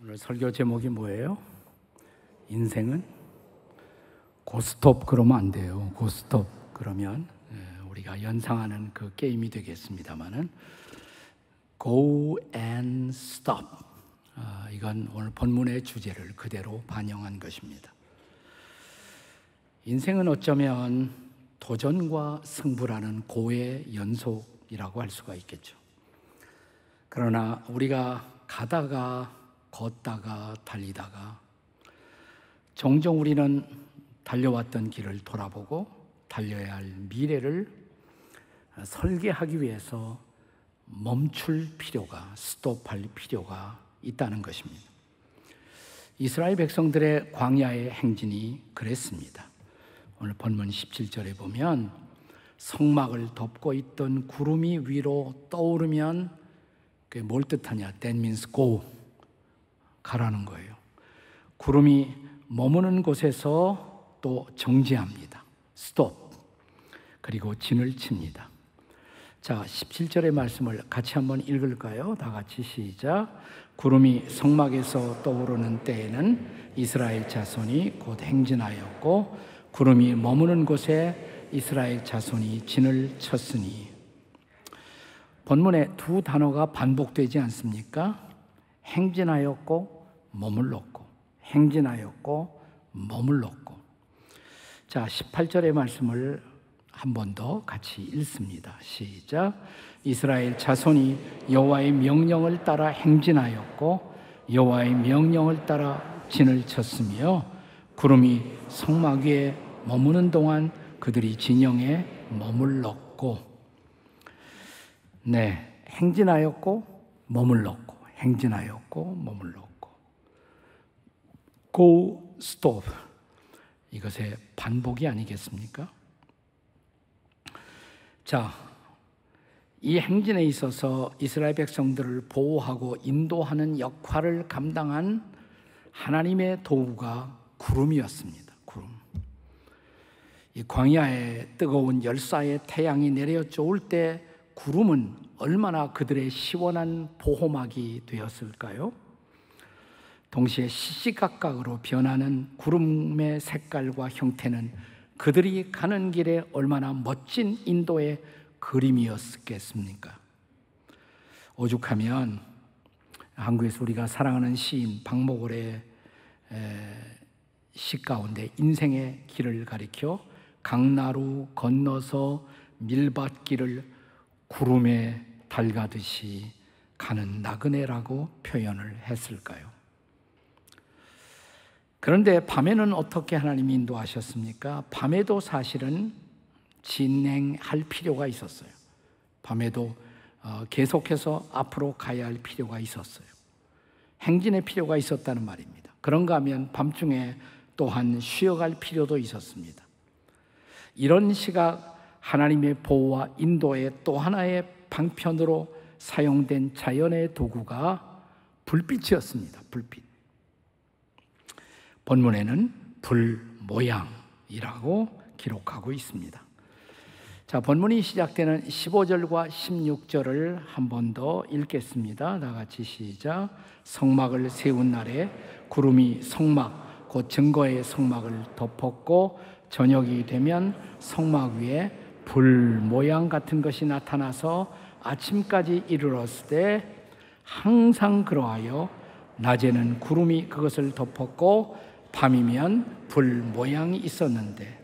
오늘 설교 제목이 뭐예요? 인생은 고스톱 그러면 안 돼요. 고스톱 그러면 우리가 연상하는 그 게임이 되겠습니다만은 Go and Stop. 이건 오늘 본문의 주제를 그대로 반영한 것입니다. 인생은 어쩌면 도전과 승부라는 고의 연속이라고 할 수가 있겠죠. 그러나 우리가 가다가 걷다가 달리다가 종종 우리는 달려왔던 길을 돌아보고 달려야 할 미래를 설계하기 위해서 멈출 필요가, 스톱할 필요가 있다는 것입니다. 이스라엘 백성들의 광야의 행진이 그랬습니다. 오늘 본문 17절에 보면 성막을 덮고 있던 구름이 위로 떠오르면 그게 뭘 뜻하냐? That means go. 가라는 거예요. 구름이 머무는 곳에서 또 정지합니다. 스톱. 그리고 진을 칩니다. 자, 17절의 말씀을 같이 한번 읽을까요? 다 같이 시작. 구름이 성막에서 떠오르는 때에는 이스라엘 자손이 곧 행진하였고 구름이 머무는 곳에 이스라엘 자손이 진을 쳤으니. 본문에 두 단어가 반복되지 않습니까? 행진하였고 머물렀고, 행진하였고 머물렀고. 자, 18절의 말씀을 한 번 더 같이 읽습니다. 시작. 이스라엘 자손이 여호와의 명령을 따라 행진하였고 여호와의 명령을 따라 진을 쳤으며 구름이 성막 위에 머무는 동안 그들이 진영에 머물렀고. 네, 행진하였고 머물렀고, 행진하였고 머물렀고. Go, stop. 이것의 반복이 아니겠습니까? 자, 이 행진에 있어서 이스라엘 백성들을 보호하고 인도하는 역할을 감당한 하나님의 도구가 구름이었습니다. 구름. 이 광야에 뜨거운 열사의 태양이 내려쫓을 때 구름은 얼마나 그들의 시원한 보호막이 되었을까요? 동시에 시시각각으로 변하는 구름의 색깔과 형태는 그들이 가는 길에 얼마나 멋진 인도의 그림이었겠습니까? 오죽하면 한국에서 우리가 사랑하는 시인 박목월의 시 가운데 인생의 길을 가리켜 강나루 건너서 밀밭길을 구름에 달가듯이 가는 나그네라고 표현을 했을까요? 그런데 밤에는 어떻게 하나님이 인도하셨습니까? 밤에도 사실은 진행할 필요가 있었어요. 밤에도 계속해서 앞으로 가야 할 필요가 있었어요. 행진의 필요가 있었다는 말입니다. 그런가 하면 밤중에 또한 쉬어갈 필요도 있었습니다. 이런 시각 하나님의 보호와 인도의 또 하나의 방편으로 사용된 자연의 도구가 불빛이었습니다. 불빛. 본문에는 불 모양이라고 기록하고 있습니다. 자, 본문이 시작되는 15절과 16절을 한 번 더 읽겠습니다. 다 같이 시작. 성막을 세운 날에 구름이 성막 곧 증거의 성막을 덮었고 저녁이 되면 성막 위에 불 모양 같은 것이 나타나서 아침까지 이르렀을 때 항상 그러하여 낮에는 구름이 그것을 덮었고 밤이면 불 모양이 있었는데.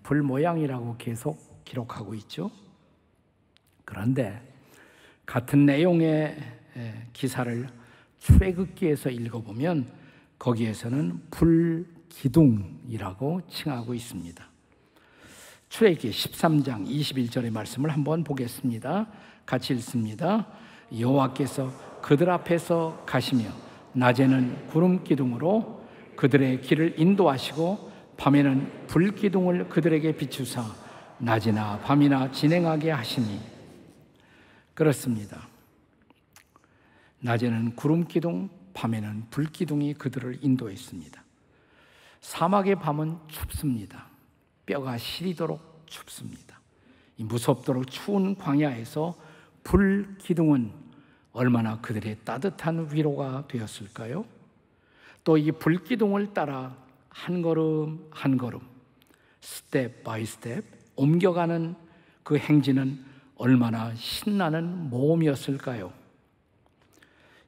불 모양이라고 계속 기록하고 있죠. 그런데 같은 내용의 기사를 출애굽기에서 읽어보면 거기에서는 불기둥이라고 칭하고 있습니다. 출애굽기 13장 21절의 말씀을 한번 보겠습니다. 같이 읽습니다. 여호와께서 그들 앞에서 가시며 낮에는 구름 기둥으로 그들의 길을 인도하시고 밤에는 불 기둥을 그들에게 비추사 낮이나 밤이나 진행하게 하시니. 그렇습니다. 낮에는 구름 기둥, 밤에는 불 기둥이 그들을 인도했습니다. 사막의 밤은 춥습니다. 뼈가 시리도록 춥습니다. 이 무섭도록 추운 광야에서 불 기둥은 얼마나 그들의 따뜻한 위로가 되었을까요? 또 이 불기둥을 따라 한 걸음 한 걸음, 스텝 바이 스텝 옮겨가는 그 행진은 얼마나 신나는 모험이었을까요?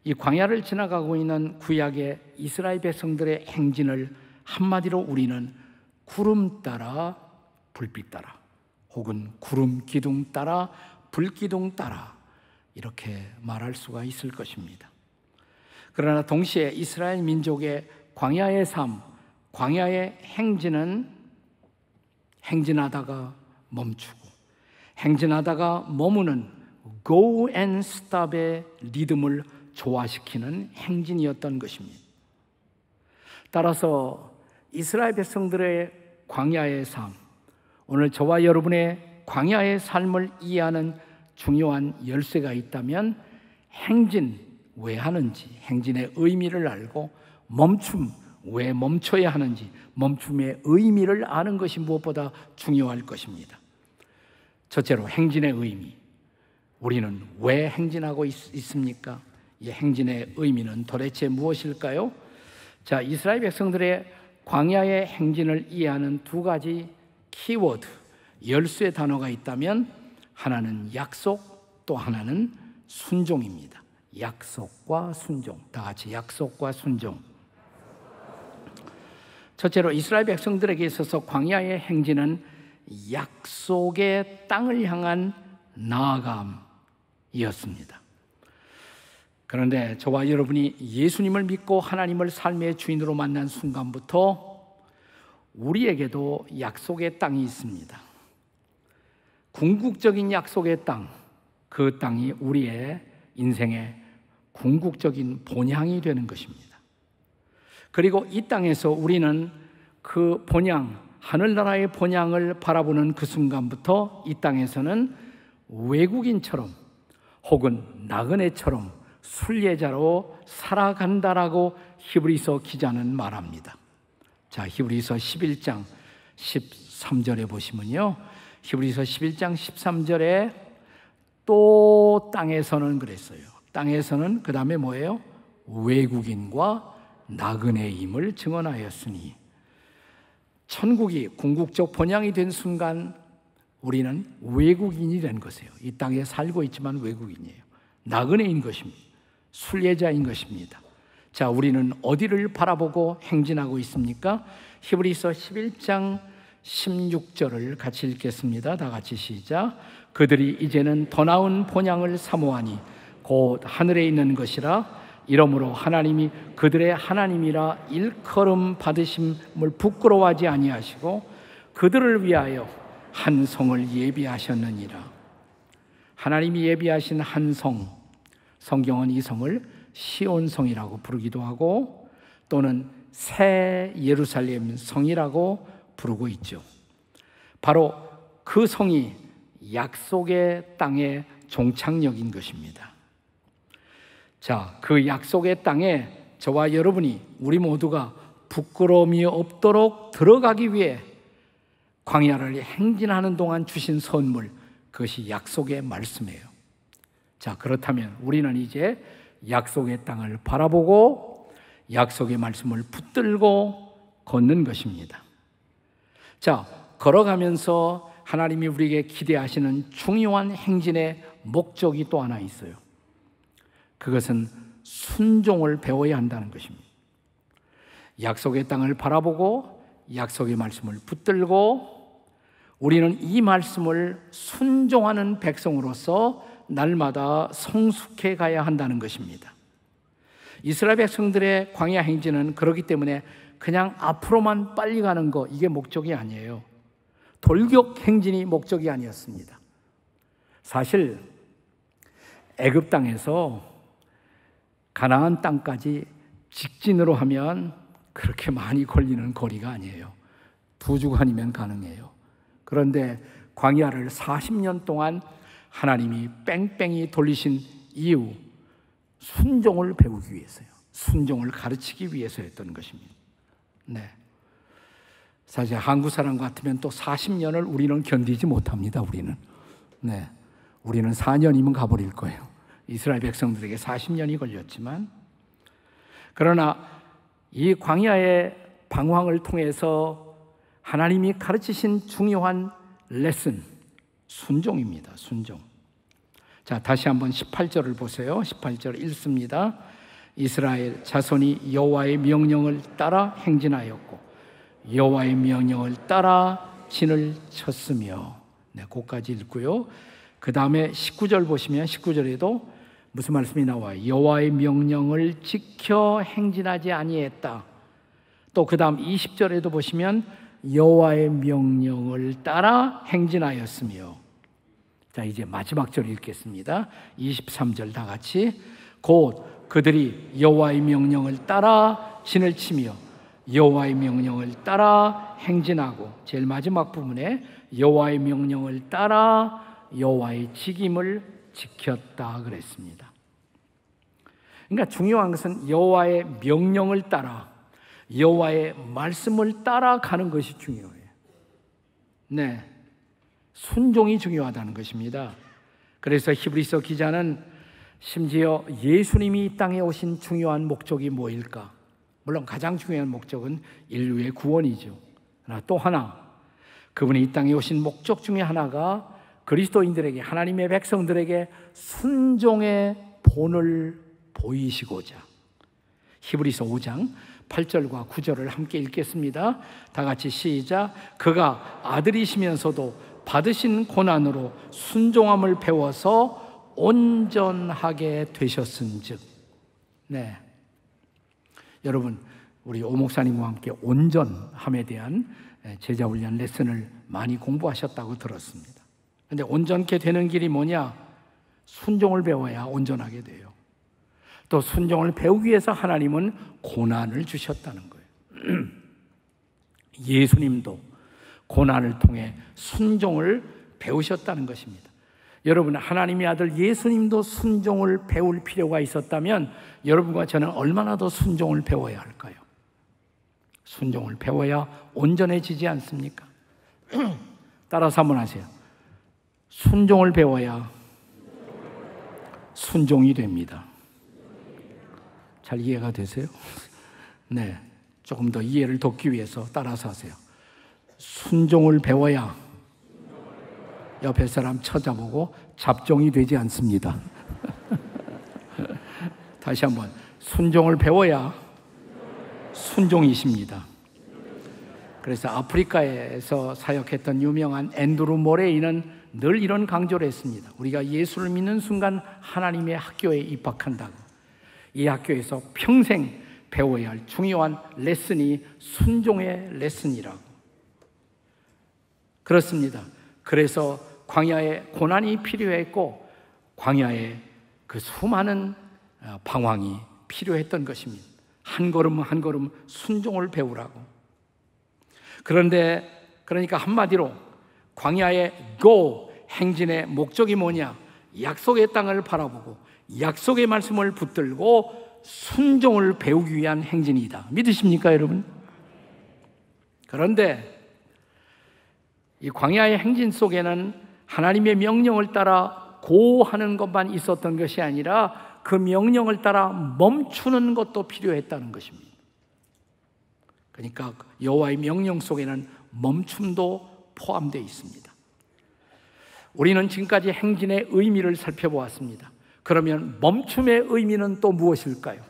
이 광야를 지나가고 있는 구약의 이스라엘 백성들의 행진을 한마디로 우리는 구름 따라 불빛 따라, 혹은 구름 기둥 따라 불기둥 따라 이렇게 말할 수가 있을 것입니다. 그러나 동시에 이스라엘 민족의 광야의 삶, 광야의 행진은 행진하다가 멈추고 행진하다가 머무는 go and stop의 리듬을 조화시키는 행진이었던 것입니다. 따라서 이스라엘 백성들의 광야의 삶, 오늘 저와 여러분의 광야의 삶을 이해하는 중요한 열쇠가 있다면 행진 왜 하는지, 행진의 의미를 알고 멈춤 왜 멈춰야 하는지, 멈춤의 의미를 아는 것이 무엇보다 중요할 것입니다. 첫째로 행진의 의미, 우리는 왜 행진하고 있습니까? 이 행진의 의미는 도대체 무엇일까요? 자, 이스라엘 백성들의 광야의 행진을 이해하는 두 가지 키워드, 열쇠 단어가 있다면 하나는 약속, 또 하나는 순종입니다. 약속과 순종, 다 같이 약속과 순종. 첫째로 이스라엘 백성들에게 있어서 광야의 행진은 약속의 땅을 향한 나아감이었습니다. 그런데 저와 여러분이 예수님을 믿고 하나님을 삶의 주인으로 만난 순간부터 우리에게도 약속의 땅이 있습니다. 궁극적인 약속의 땅, 그 땅이 우리의 인생의 궁극적인 본향이 되는 것입니다. 그리고 이 땅에서 우리는 그 본향, 하늘나라의 본향을 바라보는 그 순간부터 이 땅에서는 외국인처럼 혹은 나그네처럼 순례자로 살아간다라고 히브리서 기자는 말합니다. 자, 히브리서 11장 13절에 보시면요, 히브리서 11장 13절에 또 땅에서는 그랬어요. 땅에서는 그 다음에 뭐예요? 외국인과 나그네임을 증언하였으니, 천국이 궁극적 본향이 된 순간 우리는 외국인이 된 것이에요. 이 땅에 살고 있지만 외국인이에요. 나그네인 것입니다. 순례자인 것입니다. 자, 우리는 어디를 바라보고 행진하고 있습니까? 히브리서 11장 16절을 같이 읽겠습니다. 다 같이 시작. 그들이 이제는 더 나은 본향을 사모하니 곧 하늘에 있는 것이라. 이러므로 하나님이 그들의 하나님이라 일컬음 받으심을 부끄러워하지 아니하시고 그들을 위하여 한 성을 예비하셨느니라. 하나님이 예비하신 한 성, 성경은 이 성을 시온성이라고 부르기도 하고 또는 새 예루살렘 성이라고 부르고 있죠. 바로 그 성이 약속의 땅의 종착역인 것입니다. 자, 그 약속의 땅에 저와 여러분이, 우리 모두가 부끄러움이 없도록 들어가기 위해 광야를 행진하는 동안 주신 선물, 그것이 약속의 말씀이에요. 자, 그렇다면 우리는 이제 약속의 땅을 바라보고 약속의 말씀을 붙들고 걷는 것입니다. 자, 걸어가면서 하나님이 우리에게 기대하시는 중요한 행진의 목적이 또 하나 있어요. 그것은 순종을 배워야 한다는 것입니다. 약속의 땅을 바라보고 약속의 말씀을 붙들고 우리는 이 말씀을 순종하는 백성으로서 날마다 성숙해 가야 한다는 것입니다. 이스라엘 백성들의 광야 행진은 그렇기 때문에 그냥 앞으로만 빨리 가는 거, 이게 목적이 아니에요. 돌격 행진이 목적이 아니었습니다. 사실 애굽 땅에서 가나안 땅까지 직진으로 하면 그렇게 많이 걸리는 거리가 아니에요. 2주간이면 가능해요. 그런데 광야를 40년 동안 하나님이 뺑뺑이 돌리신 이유, 순종을 배우기 위해서요. 순종을 가르치기 위해서였던 것입니다. 네. 사실 한국 사람 같으면 또 40년을 우리는 견디지 못합니다. 우리는. 네. 우리는 4년이면 가버릴 거예요. 이스라엘 백성들에게 40년이 걸렸지만, 그러나 이 광야의 방황을 통해서 하나님이 가르치신 중요한 레슨, 순종입니다. 순종. 자, 다시 한번 18절을 보세요. 18절 읽습니다. 이스라엘 자손이 여호와의 명령을 따라 행진하였고 여호와의 명령을 따라 진을 쳤으며. 네, 거기까지 읽고요. 그 다음에 19절 보시면 19절에도 무슨 말씀이 나와요? 여호와의 명령을 지켜 행진하지 아니했다. 또 그 다음 20절에도 보시면 여호와의 명령을 따라 행진하였으며. 자, 이제 마지막 절 읽겠습니다. 23절 다 같이. 곧 그들이 여호와의 명령을 따라 진을 치며 여호와의 명령을 따라 행진하고, 제일 마지막 부분에 여호와의 명령을 따라 여호와의 직임을 지켰다 그랬습니다. 그러니까 중요한 것은 여호와의 명령을 따라, 여호와의 말씀을 따라가는 것이 중요해요. 네, 순종이 중요하다는 것입니다. 그래서 히브리서 기자는 심지어 예수님이 이 땅에 오신 중요한 목적이 뭐일까? 물론 가장 중요한 목적은 인류의 구원이죠. 그러나 또 하나, 그분이 이 땅에 오신 목적 중에 하나가 그리스도인들에게, 하나님의 백성들에게 순종의 본을 보이시고자. 히브리서 5장 8절과 9절을 함께 읽겠습니다. 다 같이 시작. 그가 아들이시면서도 받으신 고난으로 순종함을 배워서 온전하게 되셨은즉. 네, 여러분, 우리 오 목사님과 함께 온전함에 대한 제자훈련 레슨을 많이 공부하셨다고 들었습니다. 그런데 온전케 되는 길이 뭐냐? 순종을 배워야 온전하게 돼요. 또 순종을 배우기 위해서 하나님은 고난을 주셨다는 거예요. 예수님도 고난을 통해 순종을 배우셨다는 것입니다. 여러분, 하나님의 아들 예수님도 순종을 배울 필요가 있었다면 여러분과 저는 얼마나 더 순종을 배워야 할까요? 순종을 배워야 온전해지지 않습니까? 따라서 한번 하세요. 순종을 배워야 순종이 됩니다. 잘 이해가 되세요? 네, 조금 더 이해를 돕기 위해서 따라서 하세요. 순종을 배워야 옆에 사람 쳐다보고 잡종이 되지 않습니다. 다시 한번, 순종을 배워야 순종이십니다. 그래서 아프리카에서 사역했던 유명한 앤드루 모레이는 늘 이런 강조를 했습니다. 우리가 예수를 믿는 순간 하나님의 학교에 입학한다고. 이 학교에서 평생 배워야 할 중요한 레슨이 순종의 레슨이라고. 그렇습니다. 그래서 광야에 고난이 필요했고 광야에 그 수많은 방황이 필요했던 것입니다. 한 걸음 한 걸음 순종을 배우라고. 그러니까 한마디로 광야의 go, 행진의 목적이 뭐냐? 약속의 땅을 바라보고 약속의 말씀을 붙들고 순종을 배우기 위한 행진이다. 믿으십니까, 여러분? 그런데 이 광야의 행진 속에는 하나님의 명령을 따라 고하는 것만 있었던 것이 아니라 그 명령을 따라 멈추는 것도 필요했다는 것입니다. 그러니까 여호와의 명령 속에는 멈춤도 포함되어 있습니다. 우리는 지금까지 행진의 의미를 살펴보았습니다. 그러면 멈춤의 의미는 또 무엇일까요?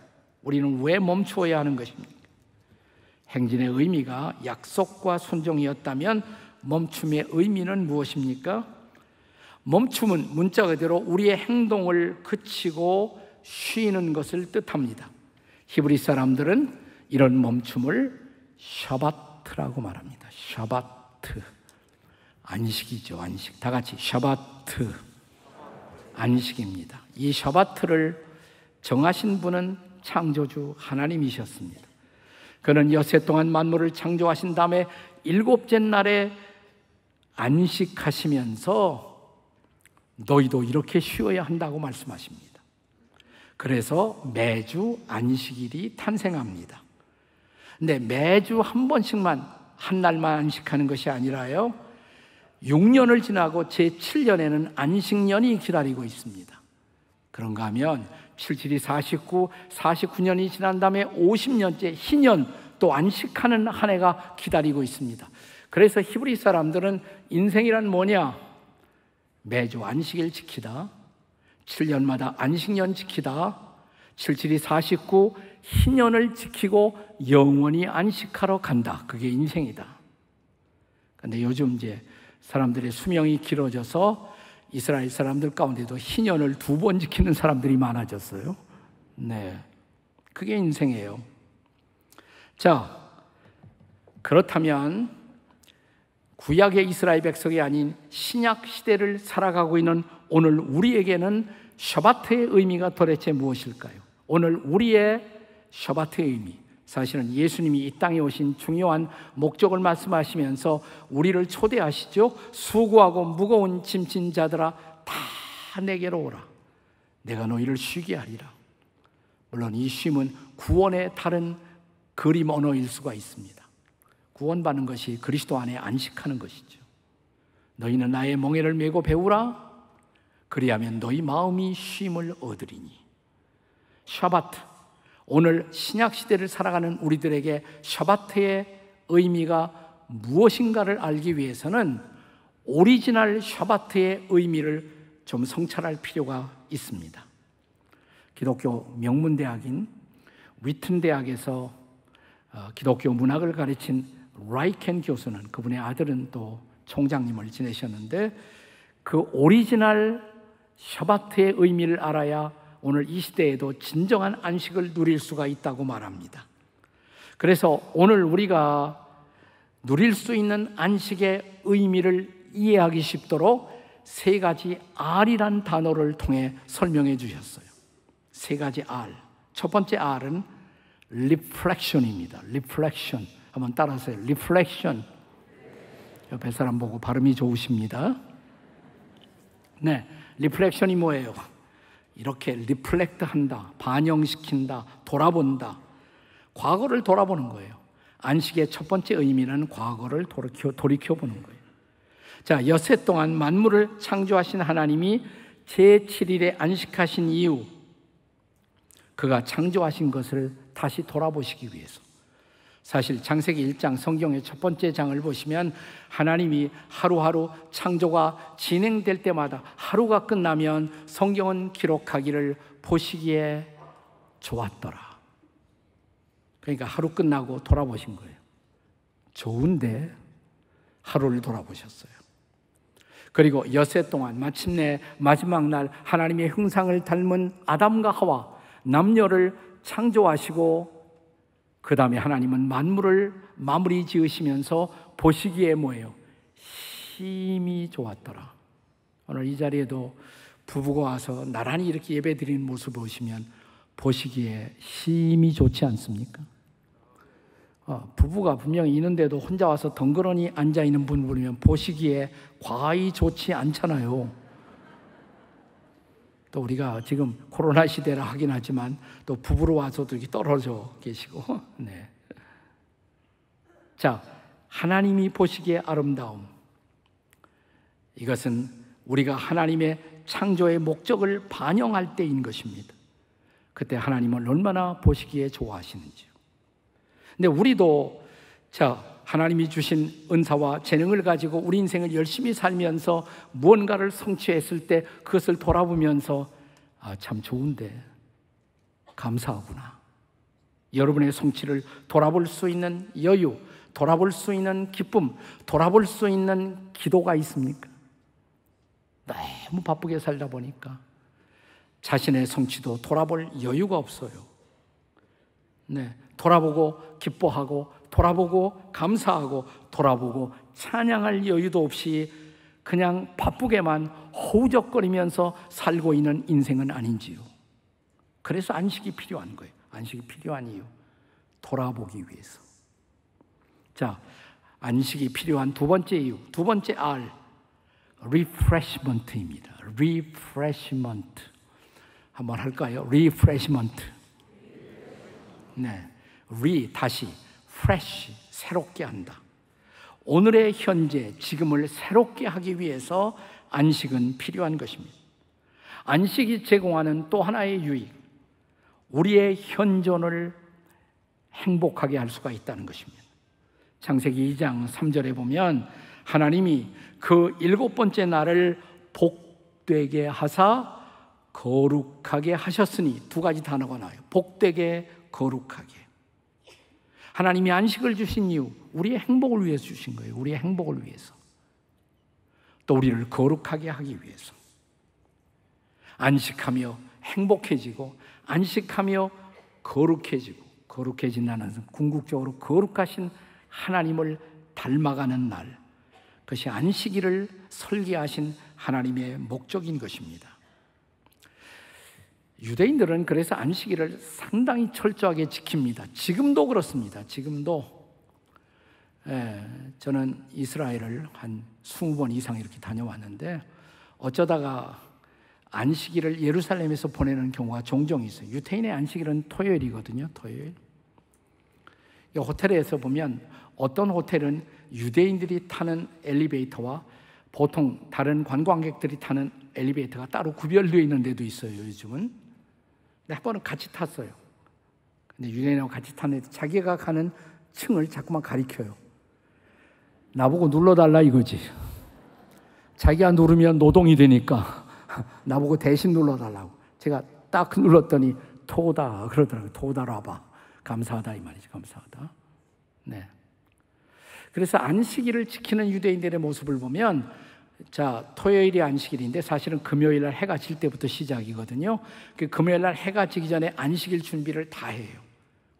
우리는 왜 멈추어야 하는 것입니까? 행진의 의미가 약속과 순종이었다면 멈춤의 의미는 무엇입니까? 멈춤은 문자 그대로 우리의 행동을 그치고 쉬는 것을 뜻합니다. 히브리 사람들은 이런 멈춤을 샤바트라고 말합니다. 샤바트, 안식이죠. 안식. 다 같이 샤바트, 안식입니다. 이 샤바트를 정하신 분은 창조주 하나님이셨습니다. 그는 엿새 동안 만물을 창조하신 다음에 일곱째 날에 안식하시면서 너희도 이렇게 쉬어야 한다고 말씀하십니다. 그래서 매주 안식일이 탄생합니다. 근데 매주 한 번씩만, 한 날만 안식하는 것이 아니라요, 6년을 지나고 제7년에는 안식년이 기다리고 있습니다. 그런가 하면 77이 49, 49년이 지난 다음에 50년째 희년 또 안식하는 한 해가 기다리고 있습니다. 그래서 히브리 사람들은 인생이란 뭐냐? 매주 안식일 지키다, 7년마다 안식년 지키다, 77이 49, 희년을 지키고 영원히 안식하러 간다. 그게 인생이다. 그런데 요즘 이제 사람들의 수명이 길어져서 이스라엘 사람들 가운데도 희년을 2번 지키는 사람들이 많아졌어요. 네, 그게 인생이에요. 자, 그렇다면 구약의 이스라엘 백성이 아닌 신약 시대를 살아가고 있는 오늘 우리에게는 샤바트의 의미가 도대체 무엇일까요? 오늘 우리의 샤바트의 의미, 사실은 예수님이 이 땅에 오신 중요한 목적을 말씀하시면서 우리를 초대하시죠. 수고하고 무거운 짐진 자들아 다 내게로 오라. 내가 너희를 쉬게 하리라. 물론 이 쉼은 구원의 다른 그림 언어일 수가 있습니다. 구원받는 것이 그리스도 안에 안식하는 것이죠. 너희는 나의 멍에를 메고 배우라. 그리하면 너희 마음이 쉼을 얻으리니. 샤바트, 오늘 신약시대를 살아가는 우리들에게 샤바트의 의미가 무엇인가를 알기 위해서는 오리지널 샤바트의 의미를 좀 성찰할 필요가 있습니다. 기독교 명문대학인 위튼 대학에서 기독교 문학을 가르친 라이켄 교수는, 그분의 아들은 또 총장님을 지내셨는데, 그 오리지널 샤바트의 의미를 알아야 오늘 이 시대에도 진정한 안식을 누릴 수가 있다고 말합니다. 그래서 오늘 우리가 누릴 수 있는 안식의 의미를 이해하기 쉽도록 3가지 R이란 단어를 통해 설명해 주셨어요. 3가지 R. 첫 번째 R은 reflection입니다. reflection. 한번 따라하세요. reflection. 옆에 사람 보고 발음이 좋으십니다. 네, reflection이 뭐예요? 이렇게 리플렉트 한다, 반영시킨다, 돌아본다. 과거를 돌아보는 거예요. 안식의 첫 번째 의미는 과거를 돌이켜보는 거예요. 자, 엿새 동안 만물을 창조하신 하나님이 제7일에 안식하신 이유, 그가 창조하신 것을 다시 돌아보시기 위해서. 사실 창세기 1장 성경의 첫 번째 장을 보시면 하나님이 하루하루 창조가 진행될 때마다 하루가 끝나면 성경은 기록하기를 보시기에 좋았더라. 그러니까 하루 끝나고 돌아보신 거예요. 좋은데 하루를 돌아보셨어요. 그리고 엿새 동안 마침내 마지막 날 하나님의 형상을 닮은 아담과 하와 남녀를 창조하시고, 그 다음에 하나님은 만물을 마무리 지으시면서 보시기에 뭐예요? 심히 좋았더라. 오늘 이 자리에도 부부가 와서 나란히 이렇게 예배 드리는 모습을 보시면 보시기에 심히 좋지 않습니까? 부부가 분명히 있는데도 혼자 와서 덩그러니 앉아있는 분 보면 보시기에 과히 좋지 않잖아요. 또 우리가 지금 코로나 시대라 하긴 하지만 또 부부로 와서도 이렇게 떨어져 계시고. 네. 자, 하나님이 보시기에 아름다움, 이것은 우리가 하나님의 창조의 목적을 반영할 때인 것입니다. 그때 하나님은 얼마나 보시기에 좋아하시는지요. 근데 우리도 하나님이 주신 은사와 재능을 가지고 우리 인생을 열심히 살면서 무언가를 성취했을 때 그것을 돌아보면서 참 좋은데 감사하구나. 여러분의 성취를 돌아볼 수 있는 여유, 돌아볼 수 있는 기쁨, 돌아볼 수 있는 기도가 있습니까? 너무 바쁘게 살다 보니까 자신의 성취도 돌아볼 여유가 없어요. 네, 돌아보고 기뻐하고 돌아보고 감사하고 돌아보고 찬양할 여유도 없이 그냥 바쁘게만 허우적거리면서 살고 있는 인생은 아닌지요. 그래서 안식이 필요한 거예요. 안식이 필요한 이유, 돌아보기 위해서. 자, 안식이 필요한 두 번째 이유, 두 번째 R, refreshment입니다. refreshment. 한번 할까요? refreshment. 네, 다시 fresh, 새롭게 한다. 오늘의 현재, 지금을 새롭게 하기 위해서 안식은 필요한 것입니다. 안식이 제공하는 또 하나의 유익, 우리의 현존을 행복하게 할 수가 있다는 것입니다. 창세기 2장 3절에 보면 하나님이 그 7번째 날을 복되게 하사 거룩하게 하셨으니, 두 가지 단어가 나와요. 복되게, 거룩하게. 하나님이 안식을 주신 이유, 우리의 행복을 위해서 주신 거예요. 우리의 행복을 위해서. 또 우리를 거룩하게 하기 위해서. 안식하며 행복해지고, 안식하며 거룩해지고, 거룩해진다는 것은 궁극적으로 거룩하신 하나님을 닮아가는 날, 그것이 안식일을 설계하신 하나님의 목적인 것입니다. 유대인들은 그래서 안식일을 상당히 철저하게 지킵니다. 지금도 그렇습니다. 지금도. 저는 이스라엘을 한 20번 이상 이렇게 다녀왔는데 어쩌다가 안식일을 예루살렘에서 보내는 경우가 종종 있어요. 유대인의 안식일은 토요일이거든요. 토요일. 호텔에서 보면 어떤 호텔은 유대인들이 타는 엘리베이터와 보통 다른 관광객들이 타는 엘리베이터가 따로 구별되어 있는 데도 있어요. 요즘은. 근데 한 번은 같이 탔어요. 근데 유대인하고 같이 탔는데 자기가 가는 층을 자꾸만 가리켜요. 나보고 눌러달라 이거지. 자기가 누르면 노동이 되니까 나보고 대신 눌러달라고. 제가 딱 눌렀더니 토다 그러더라고요. 토다라바. 감사하다 이 말이죠. 감사하다. 네. 그래서 안식일을 지키는 유대인들의 모습을 보면, 자, 토요일이 안식일인데 사실은 금요일 날 해가 질 때부터 시작이거든요. 그 금요일 날 해가 지기 전에 안식일 준비를 다 해요.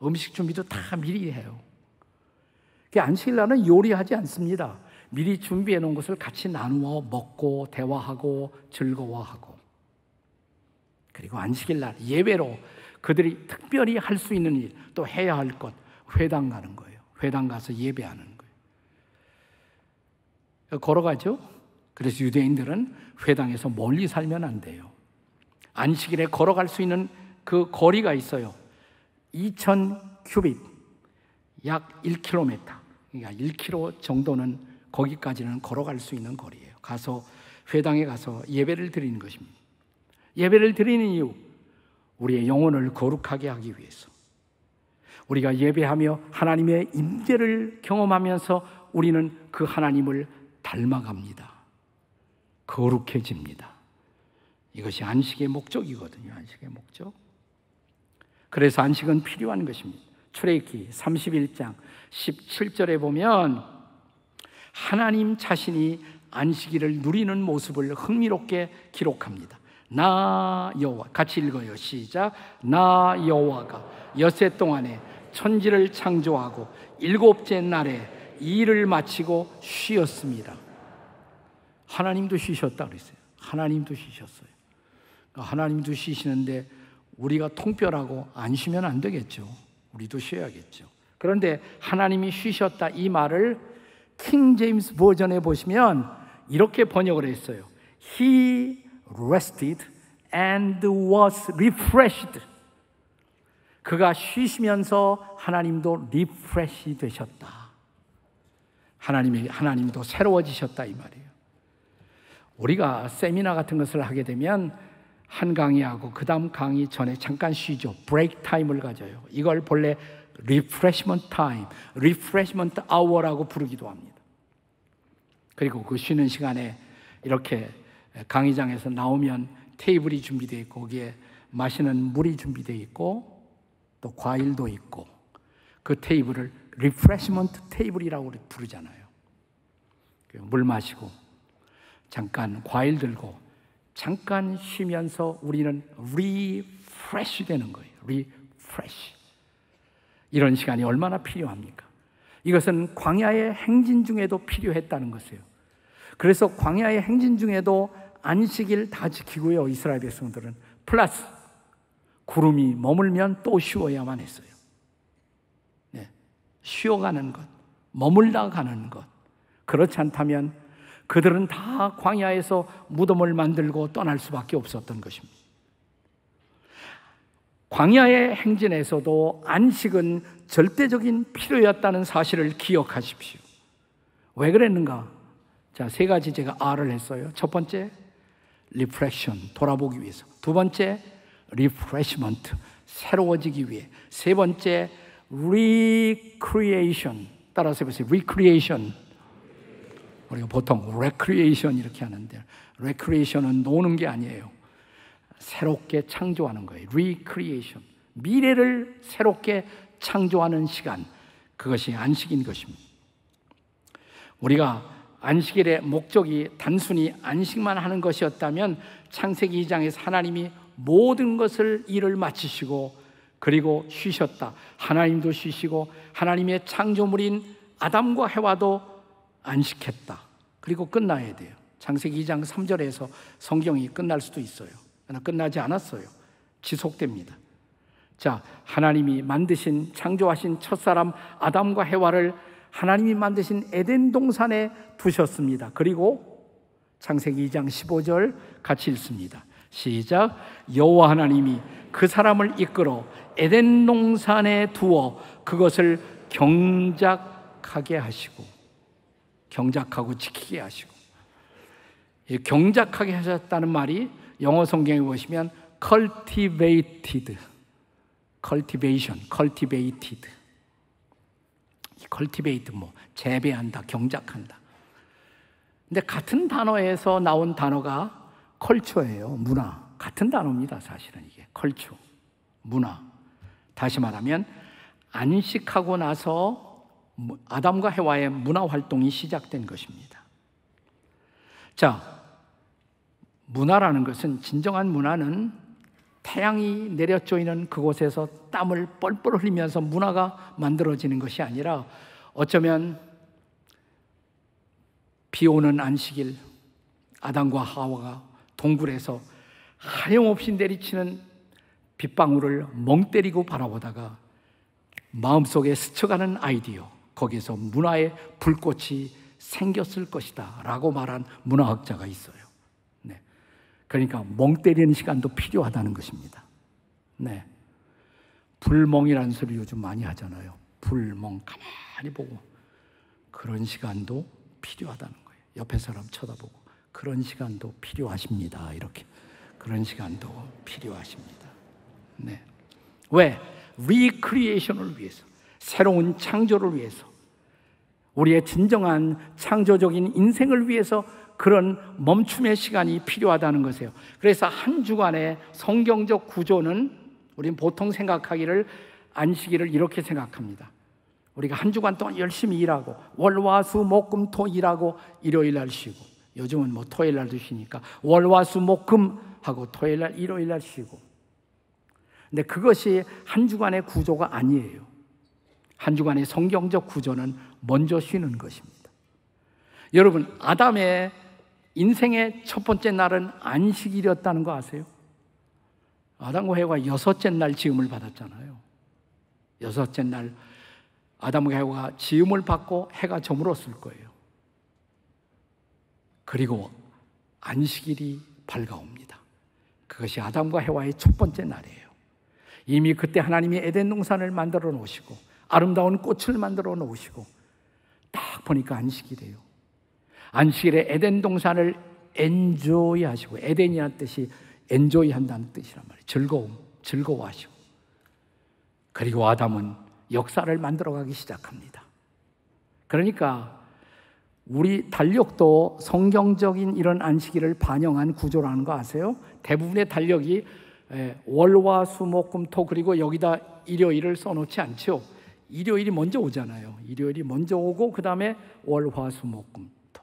음식 준비도 다 미리 해요. 그 안식일 날은 요리하지 않습니다. 미리 준비해 놓은 것을 같이 나누어 먹고 대화하고 즐거워하고, 그리고 안식일 날 예배로 그들이 특별히 할 수 있는 일, 또 해야 할 것, 회당 가는 거예요. 회당 가서 예배하는 거예요. 걸어가죠. 그래서 유대인들은 회당에서 멀리 살면 안 돼요. 안식일에 걸어갈 수 있는 그 거리가 있어요. 2000 큐빗, 약 1km, 그러니까 1km 정도는 거기까지는 걸어갈 수 있는 거리예요. 가서 회당에 가서 예배를 드리는 것입니다. 예배를 드리는 이유, 우리의 영혼을 거룩하게 하기 위해서. 우리가 예배하며 하나님의 임재를 경험하면서 우리는 그 하나님을 닮아갑니다. 거룩해집니다. 이것이 안식의 목적이거든요. 안식의 목적. 그래서 안식은 필요한 것입니다. 출애굽기 31장 17절에 보면 하나님 자신이 안식일을 누리는 모습을 흥미롭게 기록합니다. 나 여호와, 같이 읽어요. 시작. 나 여호와가 엿새 동안에 천지를 창조하고 일곱째 날에 일을 마치고 쉬었습니다. 하나님도 쉬셨다 그랬어요. 하나님도 쉬셨어요. 하나님도 쉬시는데 우리가 통뼈라고 안 쉬면 안 되겠죠. 우리도 쉬어야겠죠. 그런데 하나님이 쉬셨다 이 말을 킹 제임스 버전에 보시면 이렇게 번역을 했어요. He rested and was refreshed. 그가 쉬시면서 하나님도 리프레시 되셨다. 하나님도 새로워지셨다 이 말이에요. 우리가 세미나 같은 것을 하게 되면 한 강의하고 그 다음 강의 전에 잠깐 쉬죠. 브레이크 타임을 가져요. 이걸 본래 리프레시먼트 타임, 리프레시먼트 아워라고 부르기도 합니다. 그리고 그 쉬는 시간에 이렇게 강의장에서 나오면 테이블이 준비되어 있고 거기에 마시는 물이 준비되어 있고 또 과일도 있고 그 테이블을 리프레시먼트 테이블이라고 부르잖아요. 물 마시고 잠깐 과일 들고 잠깐 쉬면서 우리는 리프레시 되는 거예요. 리프레시. 이런 시간이 얼마나 필요합니까? 이것은 광야의 행진 중에도 필요했다는 것이에요. 그래서 광야의 행진 중에도 안식일 다 지키고요. 이스라엘 백성들은 플러스 구름이 머물면 또 쉬어야만 했어요. 네. 쉬어가는 것, 머물다 가는 것. 그렇지 않다면 그들은 다 광야에서 무덤을 만들고 떠날 수밖에 없었던 것입니다. 광야의 행진에서도 안식은 절대적인 필요였다는 사실을 기억하십시오. 왜 그랬는가? 자, 세 가지 제가 R을 했어요. 첫 번째, reflection, 돌아보기 위해서. 두 번째, refreshment, 새로워지기 위해. 세 번째, recreation, 따라서 해보세요. recreation. 우리가 보통 recreation 이렇게 하는데, recreation은 노는 게 아니에요. 새롭게 창조하는 거예요. recreation, 미래를 새롭게 창조하는 시간, 그것이 안식인 것입니다. 우리가 안식일의 목적이 단순히 안식만 하는 것이었다면 창세기 2장에서 하나님이 모든 것을 일을 마치시고 그리고 쉬셨다. 하나님도 쉬시고 하나님의 창조물인 아담과 해와도 안식했다. 그리고 끝나야 돼요. 창세기 2장 3절에서 성경이 끝날 수도 있어요. 그러나 끝나지 않았어요. 지속됩니다. 자, 하나님이 만드신, 창조하신 첫사람 아담과 해와를 하나님이 만드신 에덴 동산에 두셨습니다. 그리고 창세기 2장 15절 같이 읽습니다. 시작. 여호와 하나님이 그 사람을 이끌어 에덴 동산에 두어 그것을 경작하게 하시고, 경작하고 지키게 하시고. 이 경작하게 하셨다는 말이 영어 성경에 보시면 cultivated, cultivation, cultivated. cultivate, 재배한다, 경작한다. 근데 같은 단어에서 나온 단어가 컬처예요. 문화. 같은 단어입니다. 사실은 이게 컬처, 문화. 다시 말하면 안식하고 나서 아담과 해와의 문화 활동이 시작된 것입니다. 자, 문화라는 것은, 진정한 문화는 태양이 내려쪼이는 그곳에서 땀을 뻘뻘 흘리면서 문화가 만들어지는 것이 아니라, 어쩌면 비 오는 안식일 아담과 하와가 동굴에서 하염없이 내리치는 빗방울을 멍 때리고 바라보다가 마음속에 스쳐가는 아이디어, 거기에서 문화의 불꽃이 생겼을 것이다 라고 말한 문화학자가 있어요. 네. 그러니까 멍 때리는 시간도 필요하다는 것입니다. 네. 불멍이라는 소리 요즘 많이 하잖아요. 불멍, 가만히 보고. 그런 시간도 필요하다는 거예요. 옆에 사람 쳐다보고. 그런 시간도 필요하십니다. 이렇게. 그런 시간도 필요하십니다. 네. 왜? 리크리에이션을 위해서, 새로운 창조를 위해서, 우리의 진정한 창조적인 인생을 위해서 그런 멈춤의 시간이 필요하다는 것이에요. 그래서 한 주간의 성경적 구조는, 우리는 보통 생각하기를, 안식일을 이렇게 생각합니다. 우리가 한 주간 동안 열심히 일하고 월화수목금토 일하고 일요일 날 쉬고, 요즘은 토요일 날도 쉬니까 월화수목금 하고 토요일 날 일요일 날 쉬고. 근데 그것이 한 주간의 구조가 아니에요. 한 주간의 성경적 구조는 먼저 쉬는 것입니다. 여러분, 아담의 인생의 첫 번째 날은 안식일이었다는 거 아세요? 아담과 해와가 여섯째 날 지음을 받았잖아요. 여섯째 날 아담과 해와가 지음을 받고 해가 저물었을 거예요. 그리고 안식일이 밝아옵니다. 그것이 아담과 해와의 첫 번째 날이에요. 이미 그때 하나님이 에덴 동산을 만들어 놓으시고 아름다운 꽃을 만들어 놓으시고, 딱 보니까 안식일이에요. 안식일에 에덴 동산을 엔조이 하시고, 에덴이라는 뜻이 엔조이 한다는 뜻이란 말이에요. 즐거워하시고. 그리고 아담은 역사를 만들어가기 시작합니다. 그러니까 우리 달력도 성경적인 이런 안식일을 반영한 구조라는 거 아세요? 대부분의 달력이 월화수목금토, 그리고 여기다 일요일을 써놓지 않죠. 일요일이 먼저 오잖아요. 일요일이 먼저 오고 그 다음에 월화수목금토.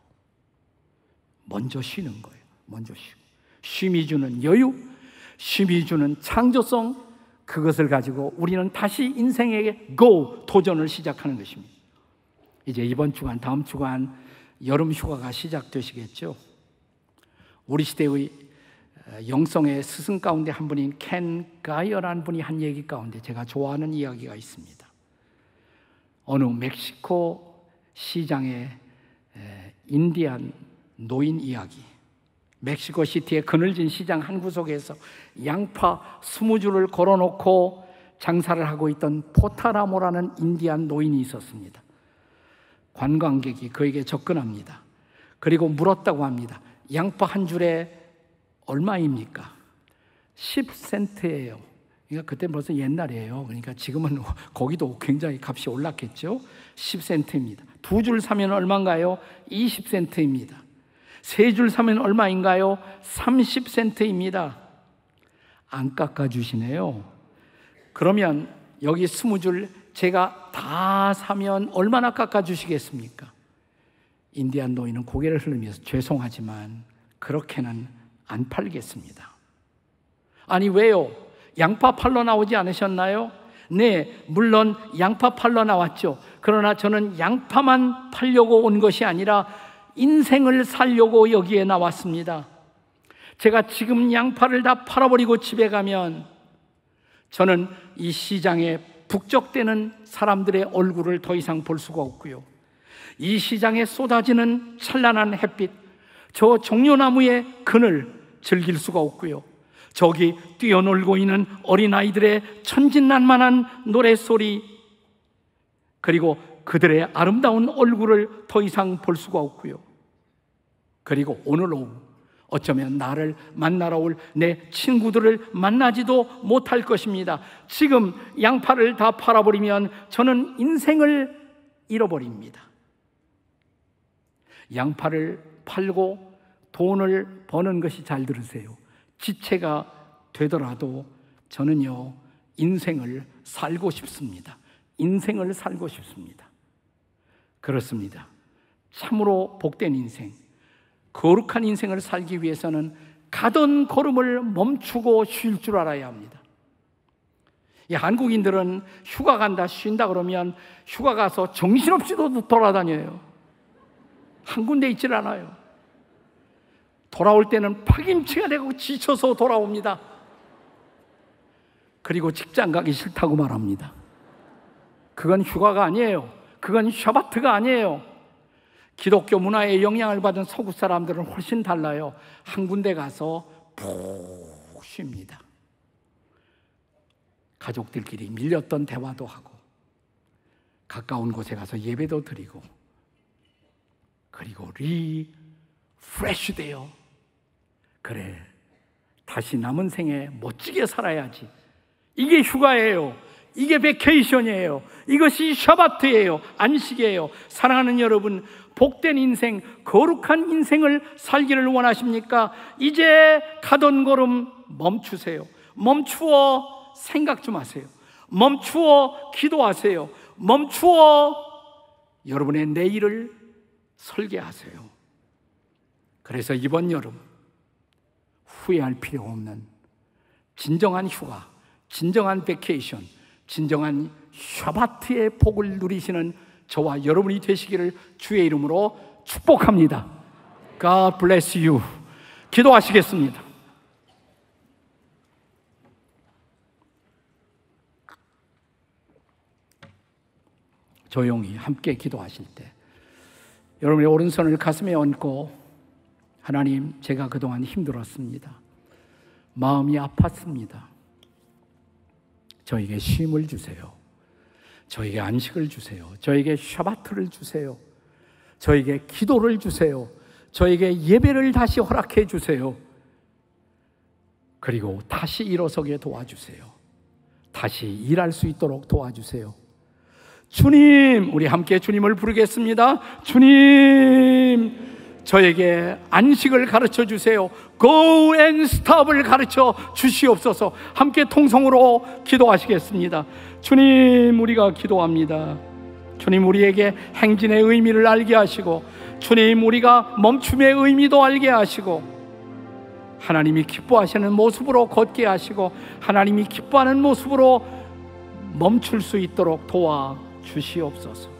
먼저 쉬는 거예요. 먼저 쉬고. 쉼이 주는 여유, 쉼이 주는 창조성, 그것을 가지고 우리는 다시 인생에게 도전을 시작하는 것입니다. 이제 이번 주간, 다음 주간 여름 휴가가 시작되시겠죠. 우리 시대의 영성의 스승 가운데 한 분인 켄 가이어라는 분이 한 얘기 가운데 제가 좋아하는 이야기가 있습니다. 어느 멕시코 시장의 인디안 노인 이야기. 멕시코 시티의 그늘진 시장 한 구석에서 양파 20줄을 걸어놓고 장사를 하고 있던 포타라모라는 인디안 노인이 있었습니다. 관광객이 그에게 접근합니다. 그리고 물었다고 합니다. 양파 한 줄에 얼마입니까? 10센트예요. 그러니까 그때 벌써 옛날이에요. 그러니까 지금은 고기도 굉장히 값이 올랐겠죠. 10센트입니다. 2줄 사면 얼마인가요? 20센트입니다. 3줄 사면 얼마인가요? 30센트입니다. 안 깎아주시네요. 그러면 여기 20줄 제가 다 사면 얼마나 깎아주시겠습니까? 인디안 노인은 고개를 흘리면서 죄송하지만 그렇게는 안 팔겠습니다. 아니 왜요? 양파 팔러 나오지 않으셨나요? 네, 물론 양파 팔러 나왔죠. 그러나 저는 양파만 팔려고 온 것이 아니라 인생을 살려고 여기에 나왔습니다. 제가 지금 양파를 다 팔아버리고 집에 가면 저는 이 시장에 북적대는 사람들의 얼굴을 더 이상 볼 수가 없고요, 이 시장에 쏟아지는 찬란한 햇빛, 저 종려나무의 그늘 즐길 수가 없고요, 저기 뛰어놀고 있는 어린아이들의 천진난만한 노랫소리, 그리고 그들의 아름다운 얼굴을 더 이상 볼 수가 없고요, 그리고 오늘 오후 어쩌면 나를 만나러 올 내 친구들을 만나지도 못할 것입니다. 지금 양파를 다 팔아버리면 저는 인생을 잃어버립니다. 양파를 팔고 돈을 버는 것이, 잘 들으세요, 지체가 되더라도 저는요 인생을 살고 싶습니다. 인생을 살고 싶습니다. 그렇습니다. 참으로 복된 인생, 거룩한 인생을 살기 위해서는 가던 걸음을 멈추고 쉴 줄 알아야 합니다. 이 한국인들은 휴가 간다, 쉰다 그러면 휴가 가서 정신없이도 돌아다녀요. 한 군데 있질 않아요. 돌아올 때는 파김치가 되고 지쳐서 돌아옵니다. 그리고 직장 가기 싫다고 말합니다. 그건 휴가가 아니에요. 그건 샤바트가 아니에요. 기독교 문화에 영향을 받은 서구 사람들은 훨씬 달라요. 한 군데 가서 푹 쉽니다. 가족들끼리 밀렸던 대화도 하고, 가까운 곳에 가서 예배도 드리고, 그리고 리프레쉬 돼요. 그래, 다시 남은 생에 멋지게 살아야지. 이게 휴가예요. 이게 베케이션이에요. 이것이 샤바트예요. 안식이에요. 사랑하는 여러분, 복된 인생, 거룩한 인생을 살기를 원하십니까? 이제 가던 걸음 멈추세요. 멈추어 생각 좀 하세요. 멈추어 기도하세요. 멈추어 여러분의 내일을 설계하세요. 그래서 이번 여름 후회할 필요 없는 진정한 휴가, 진정한 베케이션, 진정한 샤바트의 복을 누리시는 저와 여러분이 되시기를 주의 이름으로 축복합니다. God bless you. 기도하시겠습니다. 조용히 함께 기도하실 때 여러분의 오른손을 가슴에 얹고, 하나님, 제가 그동안 힘들었습니다. 마음이 아팠습니다. 저에게 쉼을 주세요. 저에게 안식을 주세요. 저에게 샤바트를 주세요. 저에게 기도를 주세요. 저에게 예배를 다시 허락해 주세요. 그리고 다시 일어서게 도와주세요. 다시 일할 수 있도록 도와주세요. 주님, 우리 함께 주님을 부르겠습니다. 주님, 저에게 안식을 가르쳐 주세요. Go and stop을 가르쳐 주시옵소서. 함께 통성으로 기도하시겠습니다. 주님, 우리가 기도합니다. 주님, 우리에게 행진의 의미를 알게 하시고, 주님, 우리가 멈춤의 의미도 알게 하시고, 하나님이 기뻐하시는 모습으로 걷게 하시고, 하나님이 기뻐하는 모습으로 멈출 수 있도록 도와주시옵소서.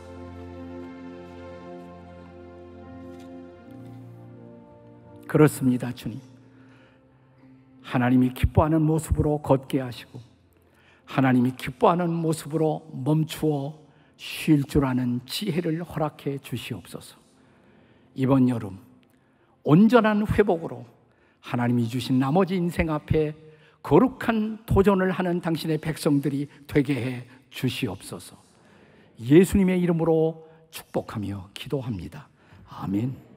그렇습니다, 주님. 하나님이 기뻐하는 모습으로 걷게 하시고, 하나님이 기뻐하는 모습으로 멈추어 쉴 줄 아는 지혜를 허락해 주시옵소서. 이번 여름 온전한 회복으로 하나님이 주신 나머지 인생 앞에 거룩한 도전을 하는 당신의 백성들이 되게 해 주시옵소서. 예수님의 이름으로 축복하며 기도합니다. 아멘.